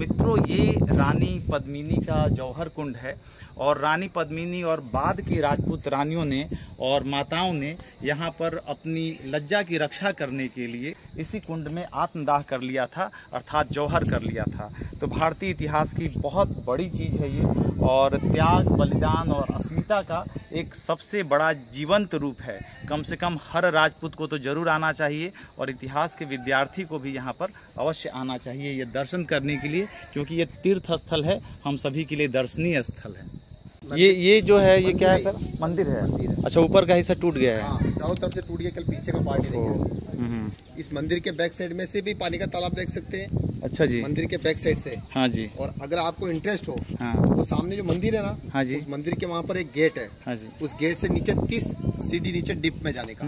मित्रों, ये रानी पद्मिनी का जौहर कुंड है और रानी पद्मिनी और बाद की राजपूत रानियों ने और माताओं ने यहाँ पर अपनी लज्जा की रक्षा करने के लिए इसी कुंड में आत्मदाह कर लिया था, अर्थात जौहर कर लिया था। तो भारतीय इतिहास की बहुत बड़ी चीज़ है ये और त्याग, बलिदान और अस्मिता का एक सबसे बड़ा जीवंत रूप है। कम से कम हर राजपूत को तो ज़रूर आना चाहिए और इतिहास के विद्यार्थी को भी यहाँ पर अवश्य आना चाहिए ये दर्शन करने के लिए, क्योंकि ये तीर्थ स्थल है, हम सभी के लिए दर्शनीय स्थल है। ये जो है ये क्या है सर? मंदिर है। अच्छा, ऊपर का हिस्सा टूट गया है। हाँ, चारों तरफ से टूट गया, कल पीछे का पार्ट ही रह गया। इस मंदिर के बैक साइड में से भी पानी का तालाब देख सकते हैं। अच्छा जी, मंदिर के बैक साइड से। हाँ जी। और अगर आपको इंटरेस्ट हो हाँ, तो वो सामने जो मंदिर है ना, हाँ जी, उस मंदिर के वहाँ पर एक गेट है। हाँ जी। उस गेट से नीचे 30 सीढ़ी नीचे डिप में जाने का,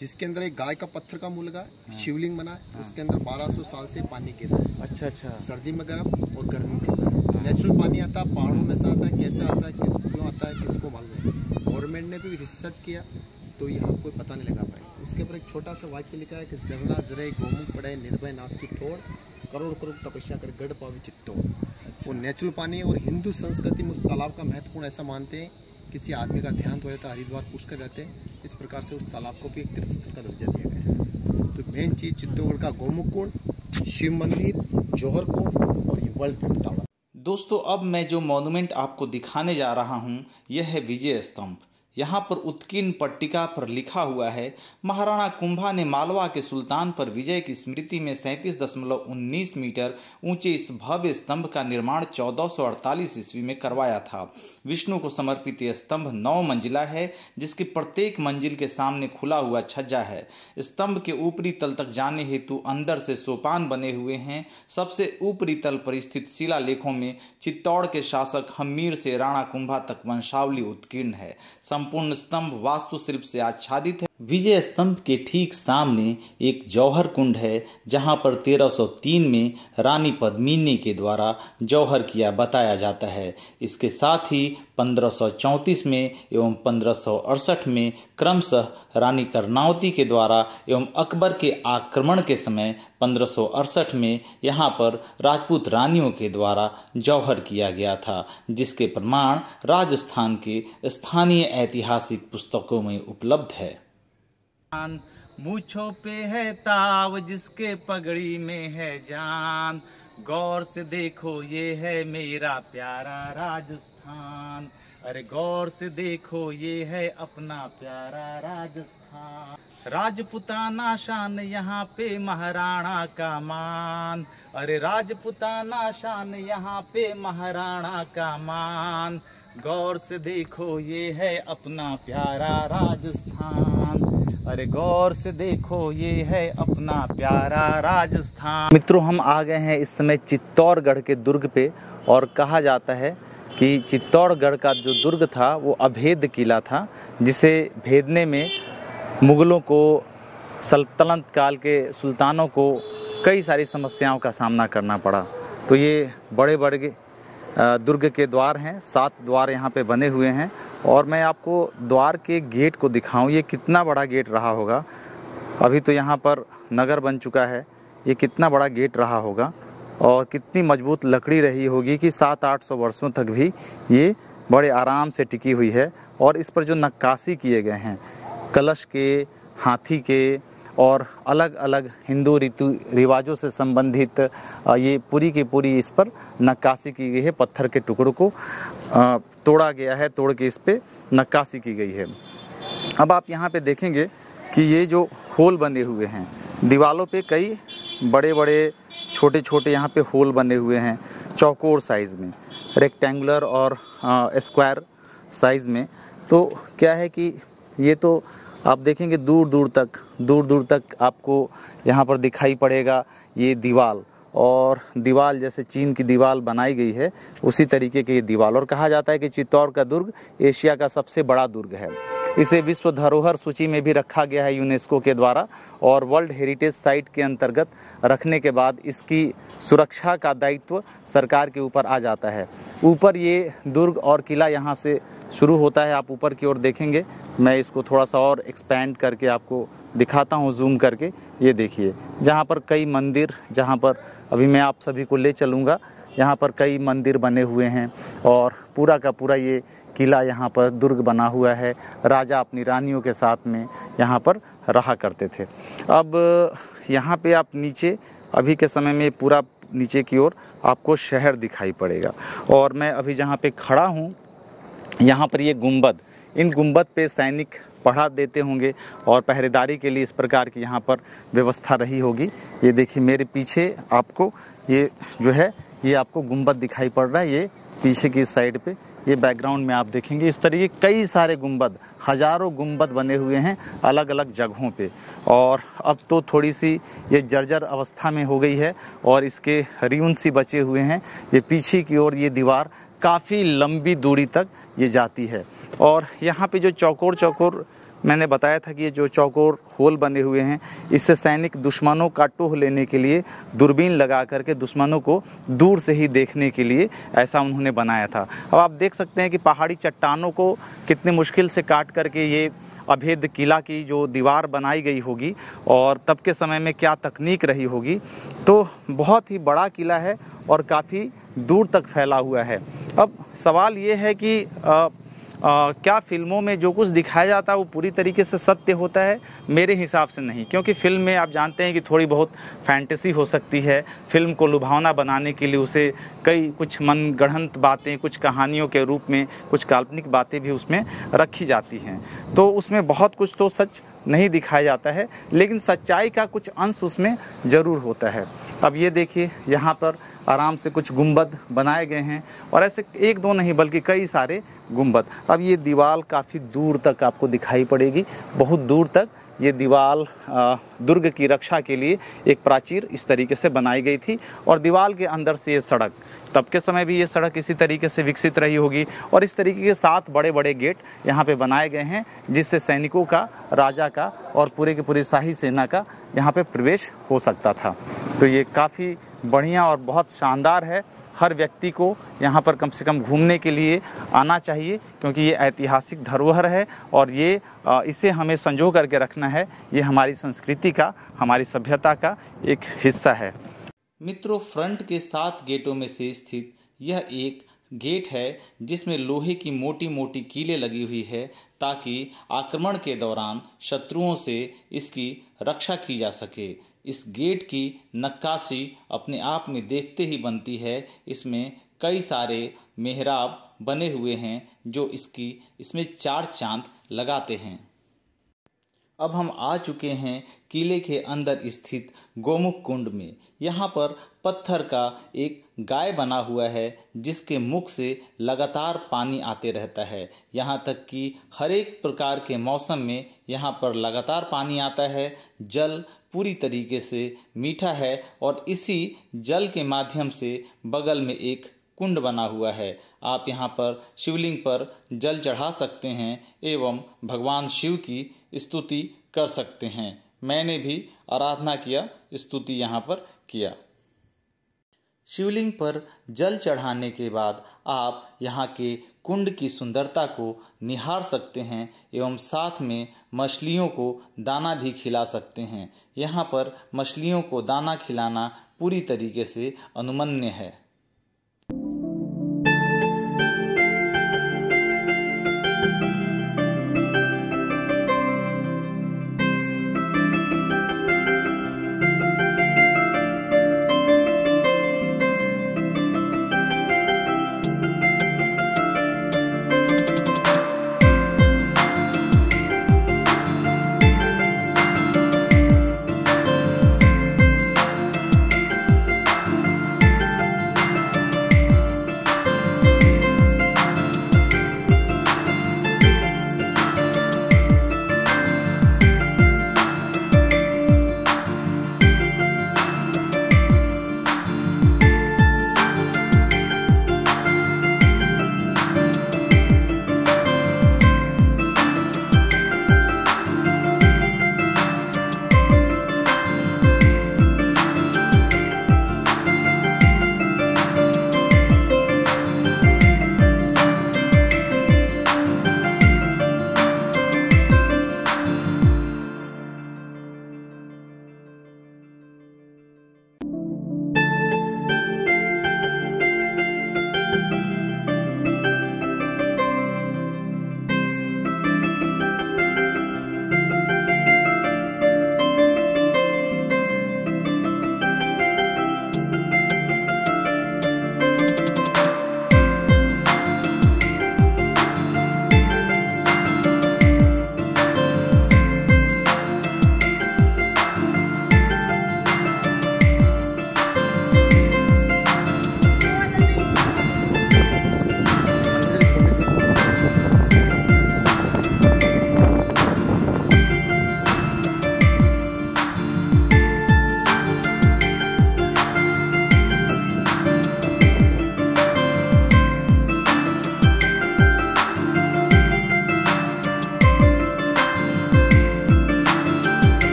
जिसके अंदर एक गाय का पत्थर का मुँह लगा है, शिवलिंग बना है। उसके अंदर 1200 साल से पानी गिर रहा है। अच्छा अच्छा। सर्दी में गर्म और गर्मी में ठंडा। नेचुरल पानी आता है, पहाड़ों में से आता है। कैसे आता है, क्यों आता है, किसको मालूम है। गवर्नमेंट ने भी रिसर्च किया तो यहाँ कोई पता नहीं लगा पाया। उसके ऊपर एक छोटा सा वाक्य लिखा है कि जरना जरे गोमुख पड़े निर्भय नाथ की ठोड़, करोड़ करोड़ तपस्या कर गढ़ पावे चित्तौड़। वो नेचुरल पानी है और हिंदू संस्कृति में उस तालाब का महत्वपूर्ण ऐसा मानते हैं, किसी आदमी का देहांत हो जाता है हरिद्वार पुष्कर जाते हैं, इस प्रकार से उस तालाब को भी एक तीर्थ स्थल का दर्जा दिया गया है। तो मेन चीज़ चित्तौड़गढ़ का गोमुख कुंड, शिव मंदिर, जौहर कुंड और ये वर्ल्ड फेमस टावर। दोस्तों, अब मैं जो मॉन्यूमेंट आपको दिखाने जा रहा हूँ यह है विजय स्तंभ। यहाँ पर उत्कीर्ण पट्टिका पर लिखा हुआ है, महाराणा कुंभा ने मालवा के सुल्तान पर विजय की स्मृति में 37.19 मीटर ऊंचे इस भव्य स्तंभ का निर्माण 1448 ईस्वी में करवाया था। विष्णु को समर्पित यह स्तंभ 9 मंजिला है, जिसकी प्रत्येक मंजिल के सामने खुला हुआ छज्जा है। स्तंभ के ऊपरी तल तक जाने हेतु अंदर से सोपान बने हुए हैं। सबसे ऊपरी तल पर स्थित शिलालेखों में चित्तौड़ के शासक हम्मीर से राणा कुंभा तक वंशावली उत्कीर्ण है। संपूर्ण स्तंभ वास्तुशिल्प से आच्छादित है। विजय स्तंभ के ठीक सामने एक जौहर कुंड है, जहां पर 1303 में रानी पद्मिनी के द्वारा जौहर किया बताया जाता है। इसके साथ ही 1534 में एवं 1568 में क्रमशः रानी कर्णावती के द्वारा एवं अकबर के आक्रमण के समय 1568 में यहाँ पर राजपूत रानियों के द्वारा जौहर किया गया था, जिसके प्रमाण राजस्थान के स्थानीय ऐतिहासिक पुस्तकों में उपलब्ध है। मूछों पे है ताव जिसके पगड़ी में है जान, गौर से देखो ये है मेरा प्यारा राजस्थान। अरे गौर से देखो ये है अपना प्यारा राजस्थान। राजपुताना शान यहाँ पे महाराणा का मान। अरे राजपुताना शान यहाँ पे महाराणा का मान। गौर से देखो ये है अपना प्यारा राजस्थान। अरे गौर से देखो ये है अपना प्यारा राजस्थान। मित्रों, हम आ गए हैं इस समय चित्तौड़गढ़ के दुर्ग पे और कहा जाता है कि चित्तौड़गढ़ का जो दुर्ग था वो अभेद किला था, जिसे भेदने में मुगलों को, सल्तनत काल के सुल्तानों को कई सारी समस्याओं का सामना करना पड़ा। तो ये बड़े बड़े दुर्ग के द्वार हैं, 7 द्वार यहाँ पे बने हुए हैं और मैं आपको द्वार के गेट को दिखाऊं। ये कितना बड़ा गेट रहा होगा। अभी तो यहाँ पर नगर बन चुका है, ये कितना बड़ा गेट रहा होगा और कितनी मजबूत लकड़ी रही होगी कि 700-800 वर्षों तक भी ये बड़े आराम से टिकी हुई है। और इस पर जो नक्काशी किए गए हैं कलश के, हाथी के और अलग अलग हिंदू रीति रिवाजों से संबंधित, ये पूरी की पूरी इस पर नक्काशी की गई है। पत्थर के टुकड़ों को तोड़ा गया है, तोड़ के इस पे नक्काशी की गई है। अब आप यहाँ पे देखेंगे कि ये जो होल बने हुए हैं दीवालों पे, कई बड़े बड़े छोटे छोटे यहाँ पे होल बने हुए हैं, चौकोर साइज़ में, रेक्टेंगुलर और स्क्वायर साइज़ में। तो क्या है कि ये तो आप देखेंगे दूर दूर तक आपको यहाँ पर दिखाई पड़ेगा ये दीवाल, और दीवाल जैसे चीन की दीवाल बनाई गई है उसी तरीके की ये दीवाल। और कहा जाता है कि चित्तौड़ का दुर्ग एशिया का सबसे बड़ा दुर्ग है। इसे विश्व धरोहर सूची में भी रखा गया है यूनेस्को के द्वारा और वर्ल्ड हेरिटेज साइट के अंतर्गत रखने के बाद इसकी सुरक्षा का दायित्व सरकार के ऊपर आ जाता है। ऊपर ये दुर्ग और किला यहाँ से शुरू होता है। आप ऊपर की ओर देखेंगे, मैं इसको थोड़ा सा और एक्सपेंड करके आपको दिखाता हूँ जूम करके। ये देखिए, जहाँ पर कई मंदिर, जहाँ पर अभी मैं आप सभी को ले चलूँगा। यहाँ पर कई मंदिर बने हुए हैं और पूरा का पूरा ये किला यहाँ पर दुर्ग बना हुआ है। राजा अपनी रानियों के साथ में यहाँ पर रहा करते थे। अब यहाँ पे आप नीचे अभी के समय में पूरा नीचे की ओर आपको शहर दिखाई पड़ेगा और मैं अभी जहाँ पे खड़ा हूँ यहाँ पर ये गुंबद, इन गुंबद पे सैनिक पहरा देते होंगे और पहरेदारी के लिए इस प्रकार की यहाँ पर व्यवस्था रही होगी। ये देखिए मेरे पीछे आपको ये जो है ये आपको गुंबद दिखाई पड़ रहा है, ये पीछे की साइड पे ये बैकग्राउंड में आप देखेंगे इस तरीके कई सारे गुंबद, हजारों गुंबद बने हुए हैं अलग अलग जगहों पे। और अब तो थोड़ी सी ये जर्जर अवस्था में हो गई है और इसके रिउन सी बचे हुए हैं। ये पीछे की ओर ये दीवार काफ़ी लंबी दूरी तक ये जाती है और यहाँ पे जो चौकोर चौकोर मैंने बताया था कि ये जो चौकोर होल बने हुए हैं इससे सैनिक दुश्मनों का टोह लेने के लिए दूरबीन लगा करके दुश्मनों को दूर से ही देखने के लिए ऐसा उन्होंने बनाया था। अब आप देख सकते हैं कि पहाड़ी चट्टानों को कितने मुश्किल से काट करके ये अभेद किला की जो दीवार बनाई गई होगी और तब के समय में क्या तकनीक रही होगी। तो बहुत ही बड़ा किला है और काफ़ी दूर तक फैला हुआ है। अब सवाल ये है कि क्या फिल्मों में जो कुछ दिखाया जाता है वो पूरी तरीके से सत्य होता है? मेरे हिसाब से नहीं, क्योंकि फिल्म में आप जानते हैं कि थोड़ी बहुत फैंटेसी हो सकती है। फिल्म को लुभावना बनाने के लिए उसे कई कुछ मनगढ़ंत बातें, कुछ कहानियों के रूप में कुछ काल्पनिक बातें भी उसमें रखी जाती हैं, तो उसमें बहुत कुछ तो सच नहीं दिखाया जाता है, लेकिन सच्चाई का कुछ अंश उसमें ज़रूर होता है। अब ये देखिए यहाँ पर आराम से कुछ गुंबद बनाए गए हैं और ऐसे एक दो नहीं बल्कि कई सारे गुंबद। अब ये दीवार काफ़ी दूर तक आपको दिखाई पड़ेगी, बहुत दूर तक ये दीवार दुर्ग की रक्षा के लिए एक प्राचीर इस तरीके से बनाई गई थी और दीवार के अंदर से ये सड़क, तब के समय भी ये सड़क इसी तरीके से विकसित रही होगी और इस तरीके के 7 बड़े बड़े गेट यहाँ पे बनाए गए हैं जिससे सैनिकों का, राजा का और पूरे की पूरी शाही सेना का यहाँ पे प्रवेश हो सकता था। तो ये काफ़ी बढ़िया और बहुत शानदार है। हर व्यक्ति को यहाँ पर कम से कम घूमने के लिए आना चाहिए, क्योंकि ये ऐतिहासिक धरोहर है और ये इसे हमें संजो करके रखना है। ये हमारी संस्कृति का, हमारी सभ्यता का एक हिस्सा है। मित्रों, फ्रंट के 7 गेटों में से स्थित यह एक गेट है जिसमें लोहे की मोटी मोटी कीलें लगी हुई है ताकि आक्रमण के दौरान शत्रुओं से इसकी रक्षा की जा सके। इस गेट की नक्काशी अपने आप में देखते ही बनती है। इसमें कई सारे मेहराब बने हुए हैं जो इसमें 4 चांद लगाते हैं। अब हम आ चुके हैं किले के अंदर स्थित गोमुख कुंड में। यहाँ पर पत्थर का एक गाय बना हुआ है जिसके मुख से लगातार पानी आते रहता है। यहाँ तक कि हर एक प्रकार के मौसम में यहाँ पर लगातार पानी आता है। जल पूरी तरीके से मीठा है और इसी जल के माध्यम से बगल में एक कुंड बना हुआ है। आप यहाँ पर शिवलिंग पर जल चढ़ा सकते हैं एवं भगवान शिव की स्तुति कर सकते हैं। मैंने भी आराधना किया, स्तुति यहाँ पर किया। शिवलिंग पर जल चढ़ाने के बाद आप यहाँ के कुंड की सुंदरता को निहार सकते हैं एवं साथ में मछलियों को दाना भी खिला सकते हैं। यहाँ पर मछलियों को दाना खिलाना पूरी तरीके से अनुमन्य है।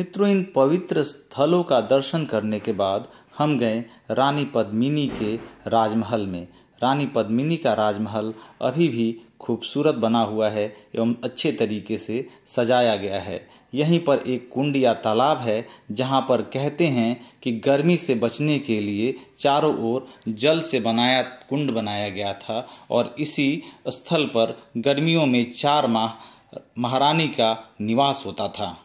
मित्रों, इन पवित्र स्थलों का दर्शन करने के बाद हम गए रानी पद्मिनी के राजमहल में। रानी पद्मिनी का राजमहल अभी भी खूबसूरत बना हुआ है एवं अच्छे तरीके से सजाया गया है। यहीं पर एक कुंड या तालाब है जहां पर कहते हैं कि गर्मी से बचने के लिए चारों ओर जल से बनाया कुंड बनाया गया था और इसी स्थल पर गर्मियों में 4 माह महारानी का निवास होता था।